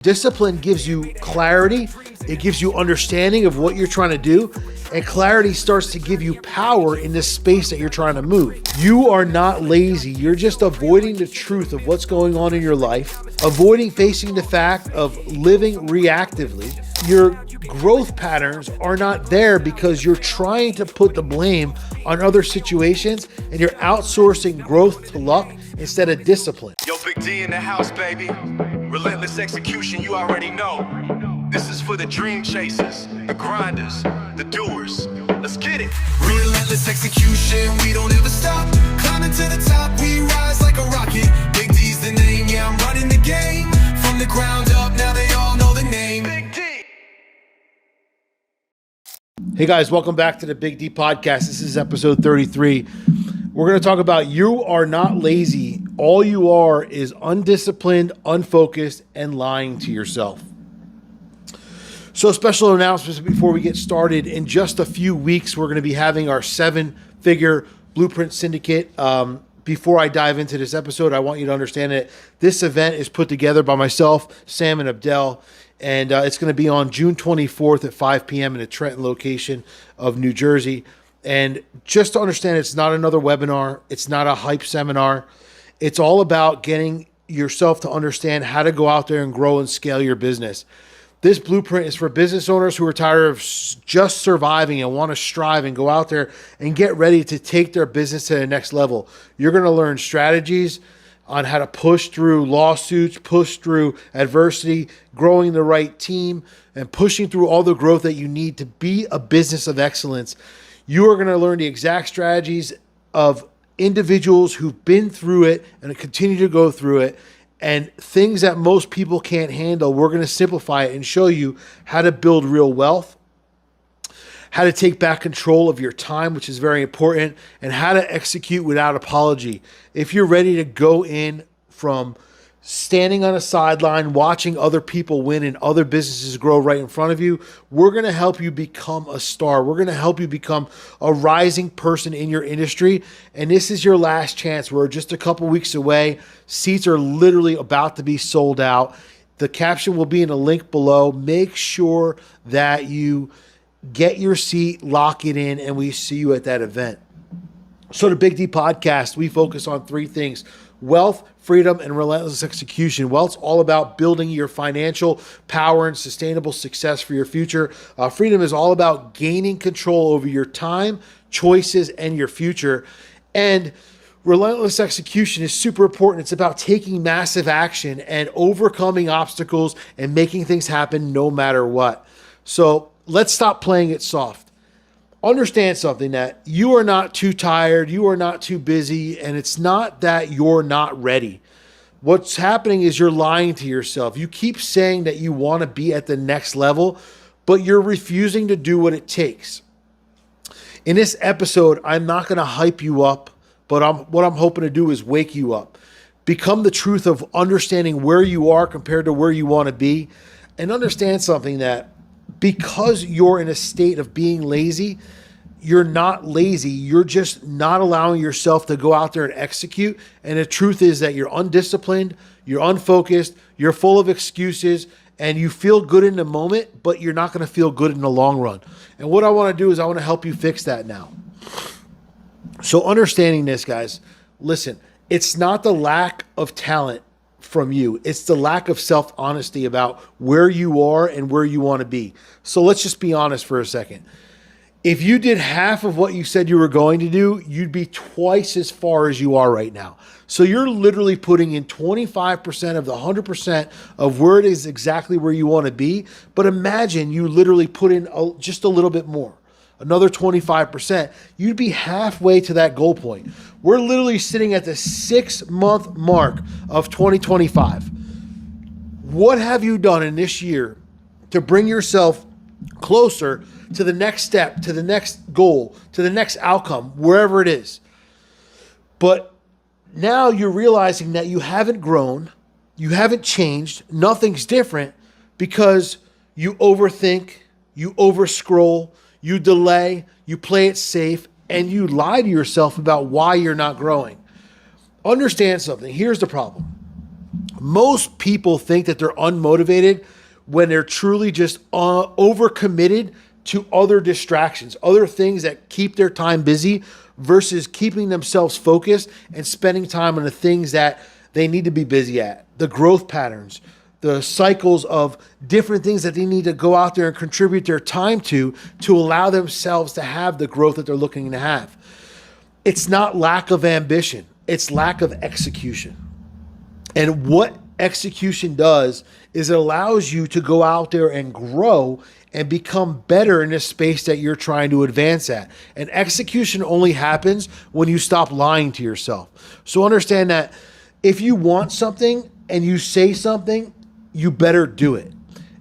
Discipline gives you clarity. It gives you understanding of what you're trying to do. And clarity starts to give you power in this space that you're trying to move. You are not lazy. You're just avoiding the truth of what's going on in your life, avoiding facing the fact of living reactively. Your growth patterns are not there because you're trying to put the blame on other situations and you're outsourcing growth to luck instead of discipline. Yo, Big D in the house, baby. Relentless execution, you already know. This is for the dream chasers, the grinders, the doers. Let's get it. Relentless execution, we don't ever stop. Climbing to the top, we rise like a rocket. Big D's the name, yeah, I'm running the game. From the ground up, now they all know the name. Big D. Hey guys, welcome back to the Big D Podcast. This is episode 33. We're going to talk about you are not lazy. All you are is undisciplined, unfocused, and lying to yourself. So special announcements before we get started. In just a few weeks, we're going to be having our 7-figure Blueprint Syndicate. Before I dive into this episode, I want you to understand that this event is put together by myself, Sam, and Abdel. And it's going to be on June 24th at 5 p.m. in the Trenton location of New Jersey. And just to understand, it's not another webinar. It's not a hype seminar. It's all about getting yourself to understand how to go out there and grow and scale your business. This blueprint is for business owners who are tired of just surviving and want to strive and go out there and get ready to take their business to the next level. You're going to learn strategies on how to push through lawsuits, push through adversity, growing the right team, and pushing through all the growth that you need to be a business of excellence. You are going to learn the exact strategies of individuals who've been through it and continue to go through it, and things that most people can't handle. We're going to simplify it and show you how to build real wealth, how to take back control of your time, which is very important, and how to execute without apology. If you're ready to go in from standing on a sideline, watching other people win and other businesses grow right in front of you, we're going to help you become a star. We're going to help you become a rising person in your industry. And this is your last chance. We're just a couple weeks away. Seats are literally about to be sold out. The caption will be in a link below. Make sure that you get your seat, lock it in, and we see you at that event. So the Big D Podcast, we focus on 3 things: wealth, freedom, and relentless execution. Wealth's all about building your financial power and sustainable success for your future. Freedom is all about gaining control over your time, choices, and your future. And relentless execution is super important. It's about taking massive action and overcoming obstacles and making things happen no matter what. So let's stop playing it soft. Understand something, that you are not too tired, you are not too busy, and it's not that you're not ready. What's happening is you're lying to yourself. You keep saying that you want to be at the next level, but you're refusing to do what it takes. In this episode, I'm not going to hype you up, but what I'm hoping to do is wake you up. Become the truth of understanding where you are compared to where you want to be, and understand something, that because you're in a state of being lazy, you're not lazy. You're just not allowing yourself to go out there and execute. And the truth is that you're undisciplined, you're unfocused, you're full of excuses, and you feel good in the moment, but you're not going to feel good in the long run. And what I want to do is I want to help you fix that now. So understanding this, guys, listen, it's not the lack of talent from you. It's the lack of self-honesty about where you are and where you want to be. So let's just be honest for a second. If you did half of what you said you were going to do, you'd be twice as far as you are right now. So you're literally putting in 25% of the 100% of where it is exactly where you want to be. But imagine you literally put in just a little bit more, another 25%. You'd be halfway to that goal point. We're literally sitting at the 6-month mark of 2025. What have you done in this year to bring yourself closer to the next step, to the next goal, to the next outcome, wherever it is? But now you're realizing that you haven't grown, you haven't changed, nothing's different, because you overthink, you overscroll, you delay, you play it safe, and you lie to yourself about why you're not growing. Understand something. Here's the problem. Most people think that they're unmotivated when they're truly just overcommitted to other distractions, other things that keep their time busy versus keeping themselves focused and spending time on the things that they need to be busy at, the growth patterns, the cycles of different things that they need to go out there and contribute their time to allow themselves to have the growth that they're looking to have. It's not lack of ambition. It's lack of execution. And what execution does is it allows you to go out there and grow and become better in a space that you're trying to advance at. And execution only happens when you stop lying to yourself. So understand that if you want something and you say something, you better do it.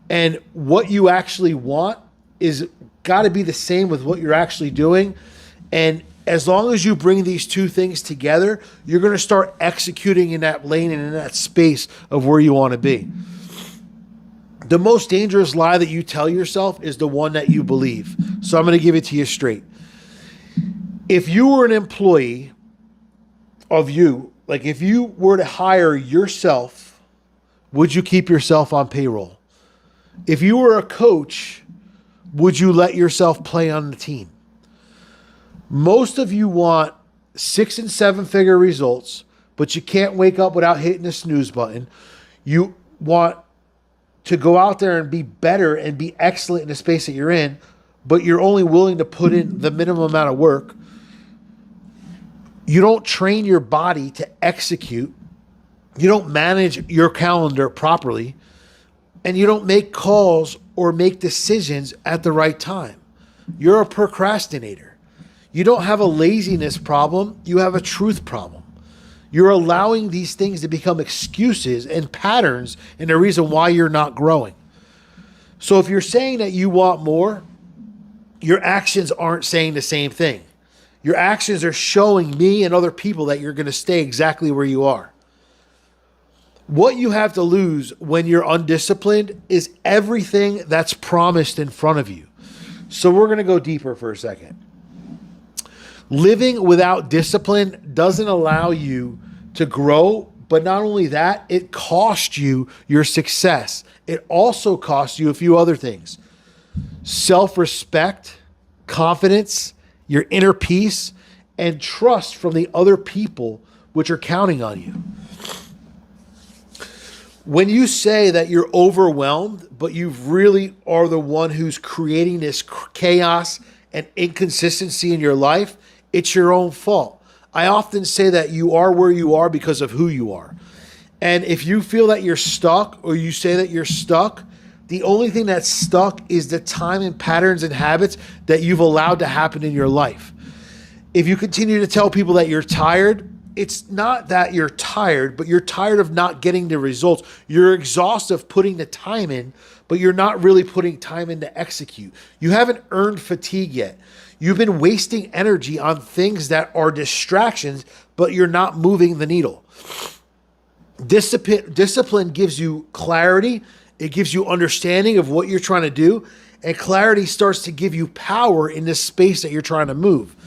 And what you actually want is got to be the same with what you're actually doing. And as long as you bring these two things together, you're going to start executing in that lane and in that space of where you want to be. The most dangerous lie that you tell yourself is the one that you believe. So I'm going to give it to you straight. If you were an employee of you, like if you were to hire yourself, would you keep yourself on payroll? If you were a coach, would you let yourself play on the team? Most of you want 6 and 7 figure results, but you can't wake up without hitting the snooze button. You want to go out there and be better and be excellent in the space that you're in, but you're only willing to put in the minimum amount of work. You don't train your body to execute. You don't manage your calendar properly, and you don't make calls or make decisions at the right time. You're a procrastinator. You don't have a laziness problem. You have a truth problem. You're allowing these things to become excuses and patterns and the reason why you're not growing. So if you're saying that you want more, your actions aren't saying the same thing. Your actions are showing me and other people that you're going to stay exactly where you are. What you have to lose when you're undisciplined is everything that's promised in front of you. So we're going to go deeper for a second. Living without discipline doesn't allow you to grow, but not only that, it costs you your success. It also costs you a few other things. Self-respect, confidence, your inner peace, and trust from the other people which are counting on you. When you say that you're overwhelmed, but you really are the one who's creating this chaos and inconsistency in your life, it's your own fault. I often say that you are where you are because of who you are. And if you feel that you're stuck or you say that you're stuck, the only thing that's stuck is the time and patterns and habits that you've allowed to happen in your life. If you continue to tell people that you're tired, it's not that you're tired, but you're tired of not getting the results. You're exhausted of putting the time in, but you're not really putting time in to execute. You haven't earned fatigue yet. You've been wasting energy on things that are distractions, but you're not moving the needle. Discipline gives you clarity. It gives you understanding of what you're trying to do. And clarity starts to give you power in this space that you're trying to move.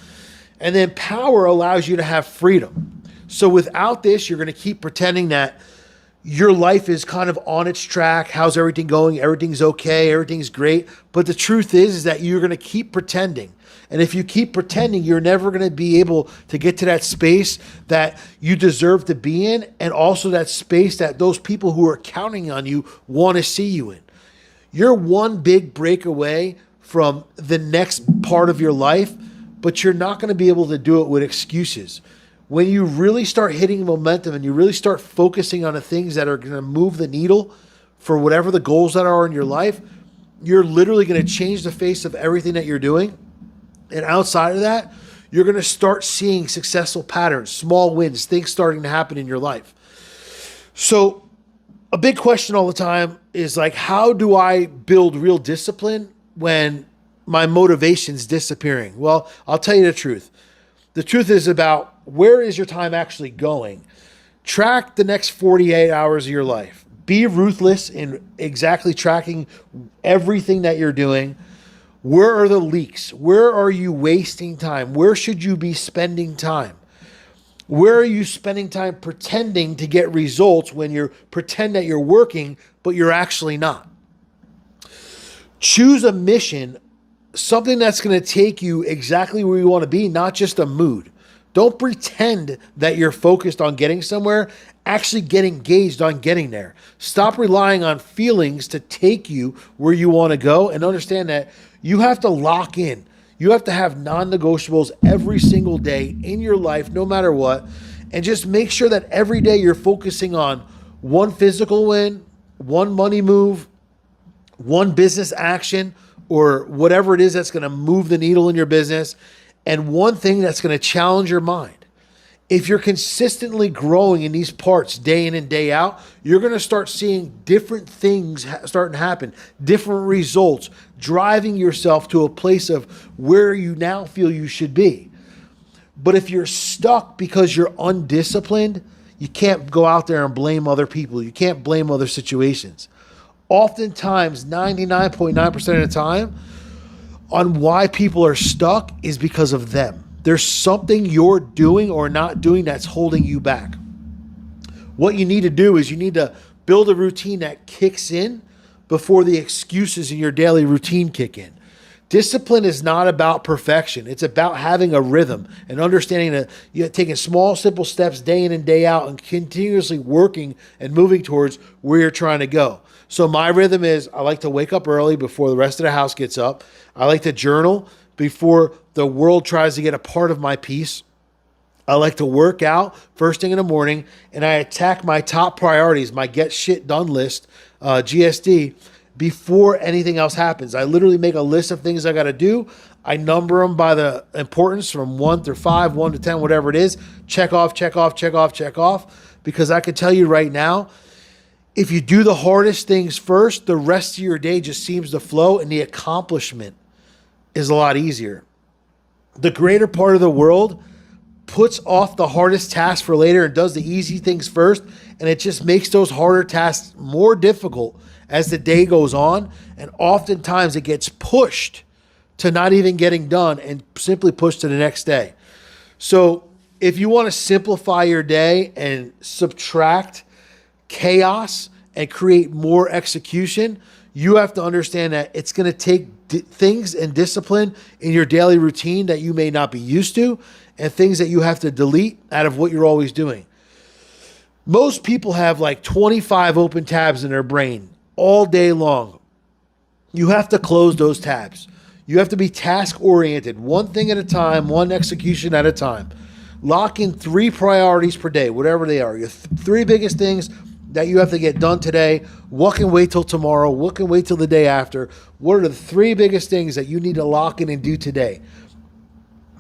And then power allows you to have freedom. So without this, you're going to keep pretending that your life is kind of on its track. How's everything going? Everything's okay. Everything's great. But the truth is that you're going to keep pretending. And if you keep pretending, you're never going to be able to get to that space that you deserve to be in, and also that space that those people who are counting on you want to see you in. You're one big break away from the next part of your life, but you're not going to be able to do it with excuses. When you really start hitting momentum and you really start focusing on the things that are going to move the needle for whatever the goals that are in your life, you're literally going to change the face of everything that you're doing. And outside of that, you're going to start seeing successful patterns, small wins, things starting to happen in your life. So a big question all the time is like, how do I build real discipline when my motivation's disappearing? Well, I'll tell you the truth. The truth is about where is your time actually going? Track the next 48 hours of your life. Be ruthless in exactly tracking everything that you're doing. Where are the leaks? Where are you wasting time? Where should you be spending time? Where are you spending time pretending to get results when you pretend that you're working, but you're actually not? Choose a mission, something that's going to take you exactly where you want to be, not just a mood. Don't pretend that you're focused on getting somewhere. Actually get engaged on getting there. Stop relying on feelings to take you where you want to go, and understand that you have to lock in. You have to have non-negotiables every single day in your life, no matter what, and just make sure that every day you're focusing on one physical win, one money move, one business action, or whatever it is that's going to move the needle in your business, and one thing that's going to challenge your mind. If you're consistently growing in these parts day in and day out, you're going to start seeing different things starting to happen, different results, driving yourself to a place of where you now feel you should be. But if you're stuck because you're undisciplined, you can't go out there and blame other people. You can't blame other situations. Oftentimes, 99.9% of the time, on why people are stuck is because of them. There's something you're doing or not doing that's holding you back. What you need to do is you need to build a routine that kicks in before the excuses in your daily routine kick in. Discipline is not about perfection. It's about having a rhythm and understanding that you're taking small, simple steps day in and day out and continuously working and moving towards where you're trying to go. So my rhythm is I like to wake up early before the rest of the house gets up. I like to journal before the world tries to get a part of my peace. I like to work out first thing in the morning, and I attack my top priorities, my get shit done list, GSD, before anything else happens. I literally make a list of things I got to do. I number them by the importance from 1 through 5, 1 to 10, whatever it is. Check off, check off, check off, check off. Because I can tell you right now, if you do the hardest things first, the rest of your day just seems to flow, and the accomplishment is a lot easier. The greater part of the world puts off the hardest tasks for later and does the easy things first, and it just makes those harder tasks more difficult as the day goes on, and oftentimes it gets pushed to not even getting done and simply pushed to the next day. So if you want to simplify your day and subtract chaos and create more execution, you have to understand that it's going to take things and discipline in your daily routine that you may not be used to, and things that you have to delete out of what you're always doing. Most people have like 25 open tabs in their brain all day long. You have to close those tabs. You have to be task-oriented, one thing at a time, one execution at a time. Lock in 3 priorities per day, whatever they are. Your 3 biggest things that you have to get done today. What can wait till tomorrow? What can wait till the day after? What are the 3 biggest things that you need to lock in and do today?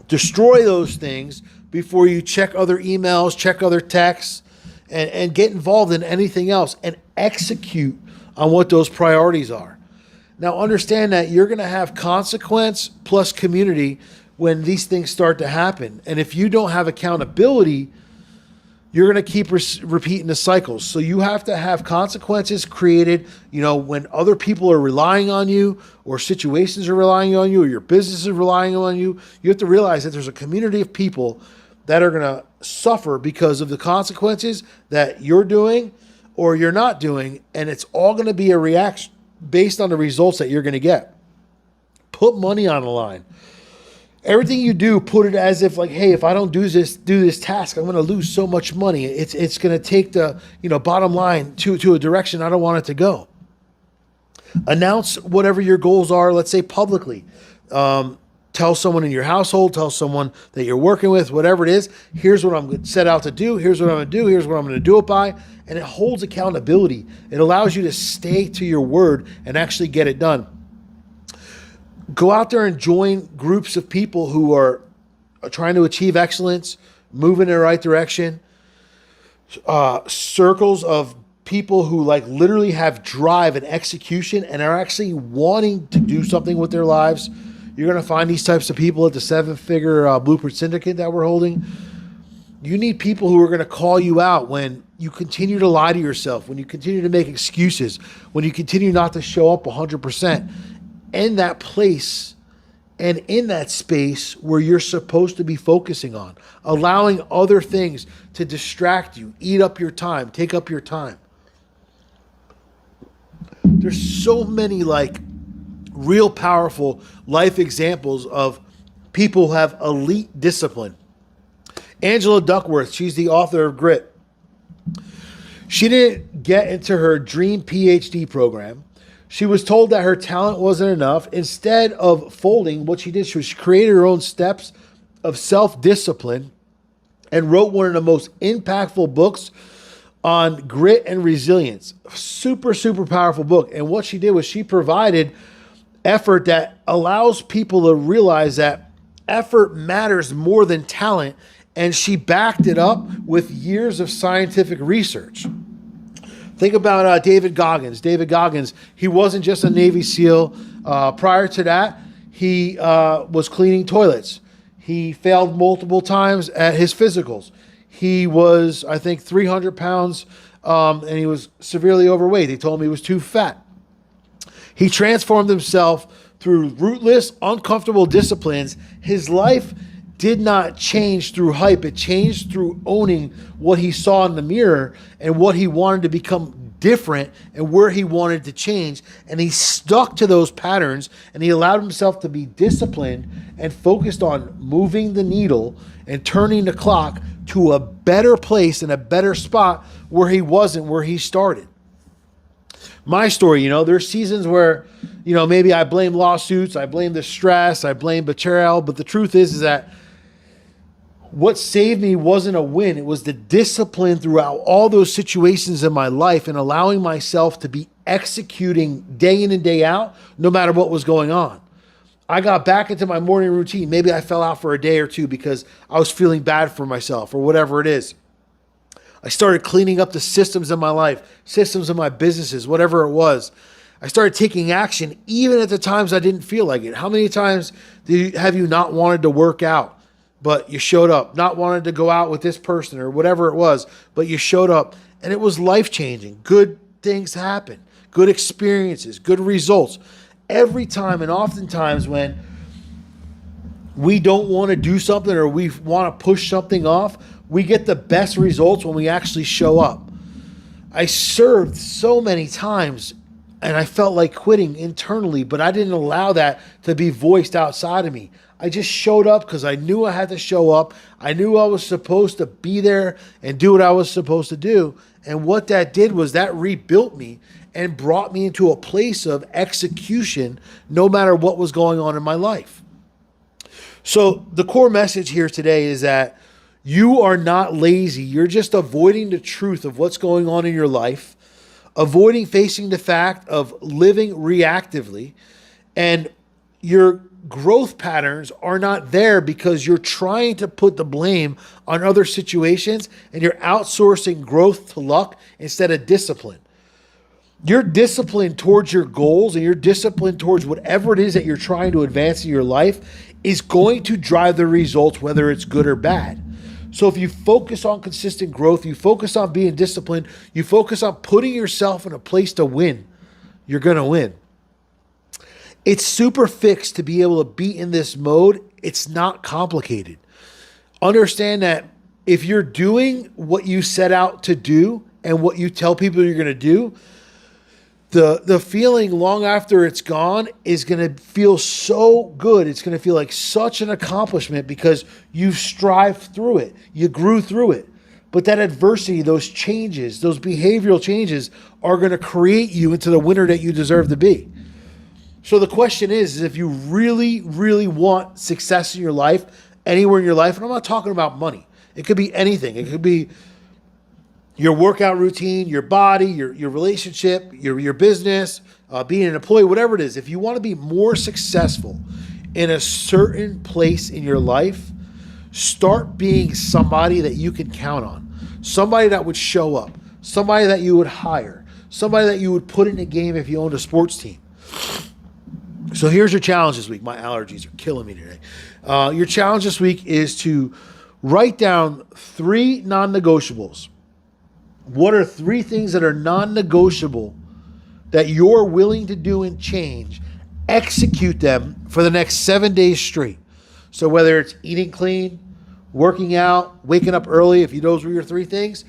Destroy those things before you check other emails, check other texts, and get involved in anything else, and execute on what those priorities are. Now, understand that you're going to have consequence plus community when these things start to happen. And if you don't have accountability, you're going to keep repeating the cycles. So you have to have consequences created, when other people are relying on you, or situations are relying on you, or your business is relying on you. You have to realize that there's a community of people that are going to suffer because of the consequences that you're doing or you're not doing. And it's all going to be a reaction based on the results that you're going to get. Put money on the line. Everything you do, put it as if like, hey, if I don't do this task, I'm going to lose so much money. It's going to take the bottom line to a direction I don't want it to go. Announce whatever your goals are, let's say publicly. Tell someone in your household, tell someone that you're working with, whatever it is, here's what I'm set out to do, here's what I'm going to do, here's what I'm going to do it by, and it holds accountability. It allows you to stay to your word and actually get it done. Go out there and join groups of people who are trying to achieve excellence, move in the right direction, circles of people who like literally have drive and execution and are actually wanting to do something with their lives. You're going to find these types of people at the 7-figure Blueprint Syndicate that we're holding. You need people who are going to call you out when you continue to lie to yourself, when you continue to make excuses, when you continue not to show up 100%. In that place and in that space where you're supposed to be focusing on, allowing other things to distract you, eat up your time, take up your time. There's so many real powerful life examples of people who have elite discipline. Angela Duckworth, she's the author of Grit. She didn't get into her dream PhD program. She was told that her talent wasn't enough. Instead of folding, what she did, she created her own steps of self-discipline and wrote one of the most impactful books on grit and resilience. Super, super powerful book. And what she did was she provided effort that allows people to realize that effort matters more than talent. And she backed it up with years of scientific research. Think about David Goggins. David Goggins, he wasn't just a Navy SEAL. Prior to that, he was cleaning toilets. He failed multiple times at his physicals. He was, I think, 300 pounds, and he was severely overweight. They told him he was too fat. He transformed himself through rootless, uncomfortable disciplines. His life did not change through hype. It changed through owning what he saw in the mirror and what he wanted to become different and where he wanted to change. And he stuck to those patterns, and he allowed himself to be disciplined and focused on moving the needle and turning the clock to a better place and a better spot where he wasn't where he started. My story, there's seasons where, maybe I blame lawsuits, I blame the stress, I blame betrayal, but the truth is that what saved me wasn't a win. It was the discipline throughout all those situations in my life and allowing myself to be executing day in and day out, no matter what was going on. I got back into my morning routine. Maybe I fell out for a day or two because I was feeling bad for myself or whatever it is. I started cleaning up the systems in my life, systems in my businesses, whatever it was. I started taking action even at the times I didn't feel like it. How many times have you not wanted to work out, but you showed up? Not wanted to go out with this person or whatever it was, but you showed up, and it was life-changing. Good things happen, good experiences, good results. Every time, and oftentimes when we don't want to do something or we want to push something off, we get the best results when we actually show up. I served so many times and I felt like quitting internally, but I didn't allow that to be voiced outside of me. I just showed up because I knew I had to show up. I knew I was supposed to be there and do what I was supposed to do. And what that did was that rebuilt me and brought me into a place of execution no matter what was going on in my life. So the core message here today is that you are not lazy. You're just avoiding the truth of what's going on in your life, avoiding facing the fact of living reactively, and your growth patterns are not there because you're trying to put the blame on other situations and you're outsourcing growth to luck instead of discipline. You're disciplined towards your goals and you're disciplined towards whatever it is that you're trying to advance in your life is going to drive the results, whether it's good or bad. So if you focus on consistent growth, you focus on being disciplined, you focus on putting yourself in a place to win, you're going to win. It's super fixed to be able to be in this mode. It's not complicated. Understand that if you're doing what you set out to do and what you tell people you're going to do, the feeling long after it's gone is going to feel so good. It's going to feel like such an accomplishment because you've strived through it. You grew through it. But that adversity, those changes, those behavioral changes are going to create you into the winner that you deserve to be. So the question is if you really, really want success in your life, anywhere in your life, and I'm not talking about money. It could be anything. It could be your workout routine, your body, your relationship, your business, being an employee, whatever it is. If you want to be more successful in a certain place in your life, start being somebody that you can count on, somebody that would show up, somebody that you would hire, somebody that you would put in a game if you owned a sports team. So here's your challenge this week. My allergies are killing me today. Your challenge this week is to write down 3 non-negotiables. What are 3 things that are non-negotiable that you're willing to do and change execute them for the next 7 days straight. So whether it's eating clean, working out, waking up early, if those were your 3 things,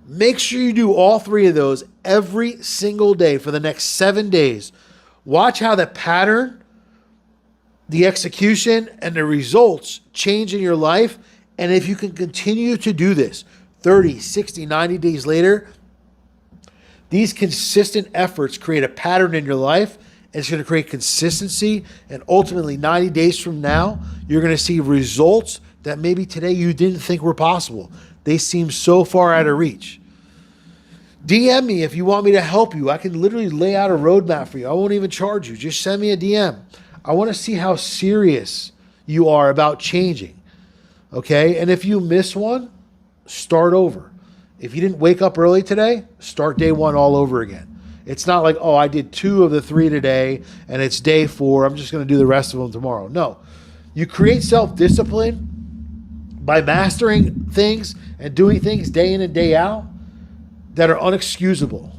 make sure you do all 3 of those every single day for the next 7 days. Watch how the pattern, the execution, and the results change in your life. And if you can continue to do this 30, 60, 90 days later, these consistent efforts create a pattern in your life, and it's going to create consistency. And ultimately, 90 days from now, you're going to see results that maybe today you didn't think were possible. They seem so far out of reach. DM me if you want me to help you. I can literally lay out a roadmap for you. I won't even charge you. Just send me a DM. I want to see how serious you are about changing. Okay? And if you miss one, start over. If you didn't wake up early today, start day 1 all over again. It's not like, I did 2 of the 3 today and it's day 4. I'm just going to do the rest of them tomorrow. No. You create self-discipline by mastering things and doing things day in and day out that are unexcusable.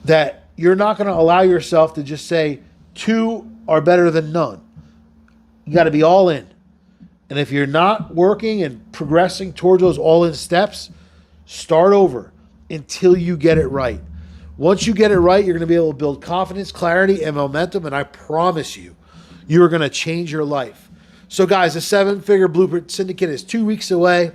That you're not going to allow yourself to just say 2 are better than none. You got to be all in. And if you're not working and progressing towards those all-in steps, start over until you get it right. Once you get it right, you're going to be able to build confidence, clarity, and momentum, and I promise you, you're going to change your life. So guys, the 7-figure Blueprint Syndicate is 2 weeks away.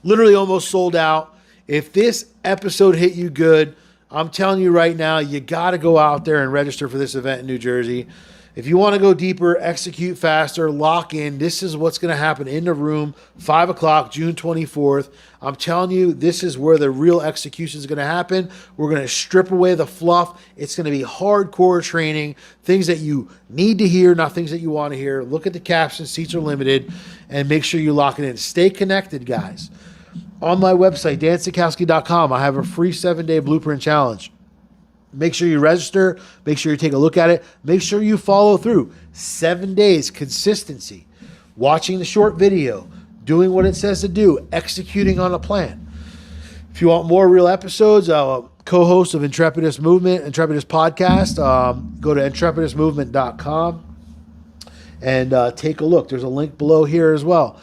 Literally almost sold out. If this episode hit you good, I'm telling you right now, you got to go out there and register for this event in New Jersey. If you want to go deeper, execute faster, lock in, this is what's going to happen in the room, 5 o'clock, June 24th. I'm telling you, this is where the real execution is going to happen. We're going to strip away the fluff. It's going to be hardcore training, things that you need to hear, not things that you want to hear. Look at the captions, seats are limited, and make sure you lock it in. Stay connected, guys. On my website, dansachkowsky.com, I have a free 7-day blueprint challenge. Make sure you register. Make sure you take a look at it. Make sure you follow through. 7 days, consistency. Watching the short video. Doing what it says to do. Executing on a plan. If you want more real episodes, co-host of Intrepidus Movement, Intrepidus Podcast, go to intrepidusmovement.com and take a look. There's a link below here as well.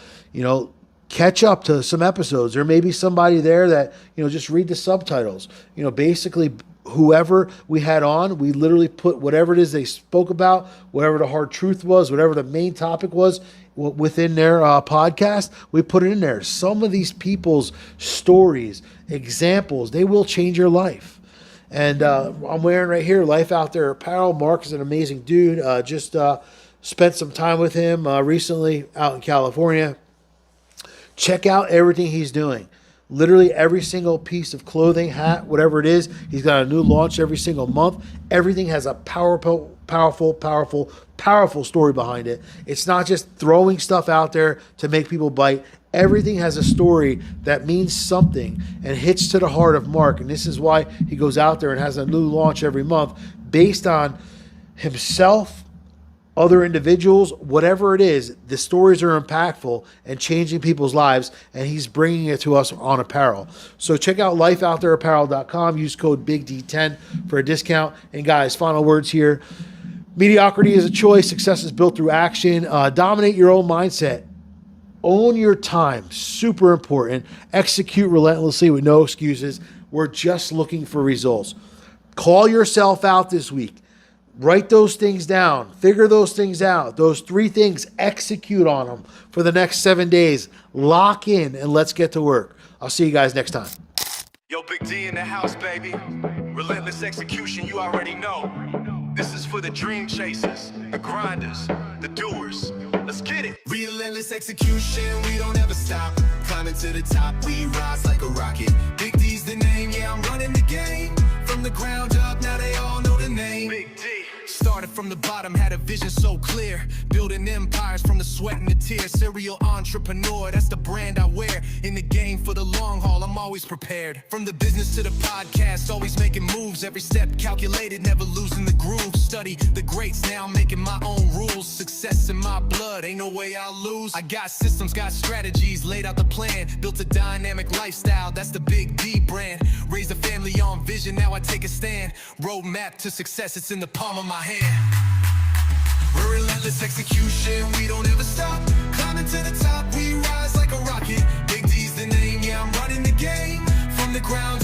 Catch up to some episodes. There may be somebody there that, just read the subtitles. Basically, whoever we had on, we literally put whatever it is they spoke about, whatever the hard truth was, whatever the main topic was within their podcast, we put it in there. Some of these people's stories, examples, they will change your life. And I'm wearing right here, Life Out There apparel. Mark is an amazing dude. Just spent some time with him recently out in California. Check out everything he's doing. Literally every single piece of clothing, hat, whatever it is, he's got a new launch every single month. Everything has a powerful story behind it. It's not just throwing stuff out there to make people bite. Everything has a story that means something and hits to the heart of Mark. And this is why he goes out there and has a new launch every month based on himself, other individuals, whatever it is. The stories are impactful and changing people's lives, and he's bringing it to us on apparel. So check out lifeoutthereapparel.com. Use code BIGD10 for a discount. And guys, final words here. Mediocrity is a choice. Success is built through action. Dominate your own mindset. Own your time. Super important. Execute relentlessly with no excuses. We're just looking for results. Call yourself out this week. Write those things down. Figure those things out. Those 3 things, execute on them for the next 7 days. Lock in and let's get to work. I'll see you guys next time. Yo, Big D in the house, baby. Relentless execution, you already know. This is for the dream chasers, the grinders, the doers. Let's get it. Relentless execution, we don't ever stop. Climbing to the top, we rise like a rocket. Big D's the name, yeah, I'm running the game. From the ground up, now they all know the name. Big D. Started from the bottom, had a vision so clear. Building empires from the sweat and the tears. Serial entrepreneur, that's the brand I wear. In the game for the long haul, I'm always prepared. From the business to the podcast, always making moves. Every step calculated, never losing the groove. Study the greats, now I'm making my own rules. Success in my blood, ain't no way I'll lose. I got systems, got strategies, laid out the plan. Built a dynamic lifestyle, that's the Big D brand. Raised a family on vision, now I take a stand. Roadmap to success, it's in the palm of my hand. We're relentless execution, we don't ever stop. Climbing to the top, we rise like a rocket. Big D's the name, yeah, I'm running the game. From the ground